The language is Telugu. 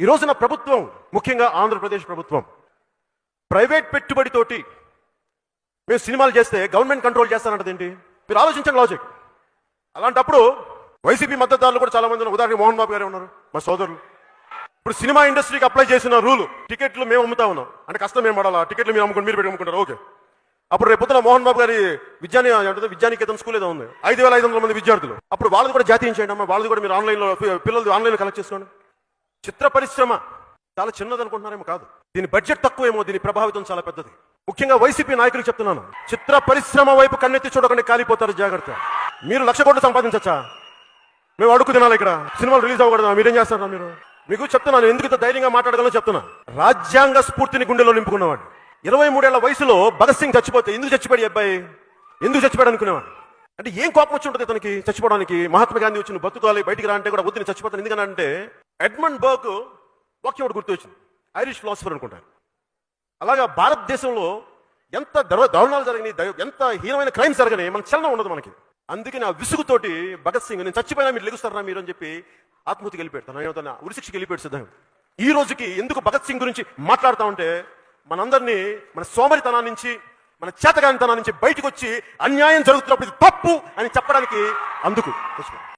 ఈ రోజున ప్రభుత్వం, ముఖ్యంగా ఆంధ్రప్రదేశ్ ప్రభుత్వం ప్రైవేట్ పెట్టుబడితోటి మేము సినిమాలు చేస్తే గవర్నమెంట్ కంట్రోల్ చేస్తానంటది ఏంటి? మీరు ఆలోచించండి లాజిక్. అలాంటప్పుడు వైసీపీ మద్దతుదారులు కూడా చాలా మంది ఉన్నారు. ఉదాహరణకి మోహన్ బాబు గారే ఉన్నారు, మా సోదరులు. ఇప్పుడు సినిమా ఇండస్ట్రీకి అప్లై చేసిన రూలు, టికెట్లు మేము అమ్ముతా ఉన్నాం అంటే కష్టం మేము పడాలా, టికెట్లు మీరు అమ్ముకుంటారు, మీరు పెట్టి అమ్ముకుంటారు, ఓకే. అప్పుడు రేపు పొద్దున మోహన్ బాబు గారి విద్యానికేతన్ స్కూల్ ఏదో ఉంది, 5,500 మంది విద్యార్థులు. అప్పుడు వాళ్ళది కూడా జాతీయించండి అమ్మా, వాళ్ళది కూడా మీరు ఆన్లైన్లో పిల్లలు ఆన్లైన్లో కలెక్ట్ చేసుకోండి. చిత్ర పరిశ్రమ చాలా చిన్నది అనుకుంటున్నారేమో, కాదు. దీని బడ్జెట్ తక్కువేమో, దీని ప్రభావితం చాలా పెద్దది. ముఖ్యంగా వైసీపీ నాయకులకు చెప్తున్నాను, చిత్ర పరిశ్రమ వైపు కన్నెత్తి చూడకుండా కాలిపోతారు, జాగ్రత్త. మీరు 1,00,000 కోట్లు సంపాదించచ్చా? మేము అడుగు తినాలి ఇక్కడ, సినిమాలు రిలీజ్ అవ్వకూడదా? మీరేం చేస్తారా? మీరు మీకు చెప్తున్నాను, ఎందుకు ఇంత ధైర్యంగా మాట్లాడగలను చెప్తున్నా. రాజ్యాంగ స్ఫూర్తిని గుండెలో నింపుకున్నవాడు, 23 ఏళ్ల వయసులో భగత్ సింగ్ చచ్చిపోతే ఎందుకు చచ్చిపోయాడు అబ్బాయి, ఎందుకు చచ్చిపోయాడు అనుకునేవాడు. అంటే ఏం కోపం వచ్చి ఉంటుంది తనకి చచ్చిపోవడానికి? మహాత్మా గాంధీ వచ్చి నువ్వు బతుకాలి, బయటికి రా అంటే కూడా వద్దు, నేను చచ్చిపోతాను. ఎందుకంటే ఎడ్మండ్ బర్గ్ వాక్యం ఒకటి గుర్తు వచ్చింది, ఐరిష్ ఫిలాసఫర్ అనుకుంటారు. అలాగా భారతదేశంలో ఎంత దారుణాలు జరిగినాయి, ఎంత హీనమైన క్రైమ్స్ జరిగినాయి, మనకు చలనం ఉండదు మనకి. అందుకని ఆ విసుగుతోటి భగత్ సింగ్, నేను చచ్చిపోయినా మీరు లెగుస్తారా మీరు అని చెప్పి ఆత్మహత్యకి వెళ్ళిపెడతాను, ఉరిశిక్షకి వెళ్ళిపెట్టు సిద్ధంగా. ఈ రోజుకి ఎందుకు భగత్ సింగ్ గురించి మాట్లాడుతూ ఉంటే మనందరినీ మన సోమరితనం నుంచి, మన చేతగానితనం నుంచి బయటకు వచ్చి అన్యాయం జరుగుతున్నప్పుడు ఇది తప్పు అని చెప్పడానికి అందుకు.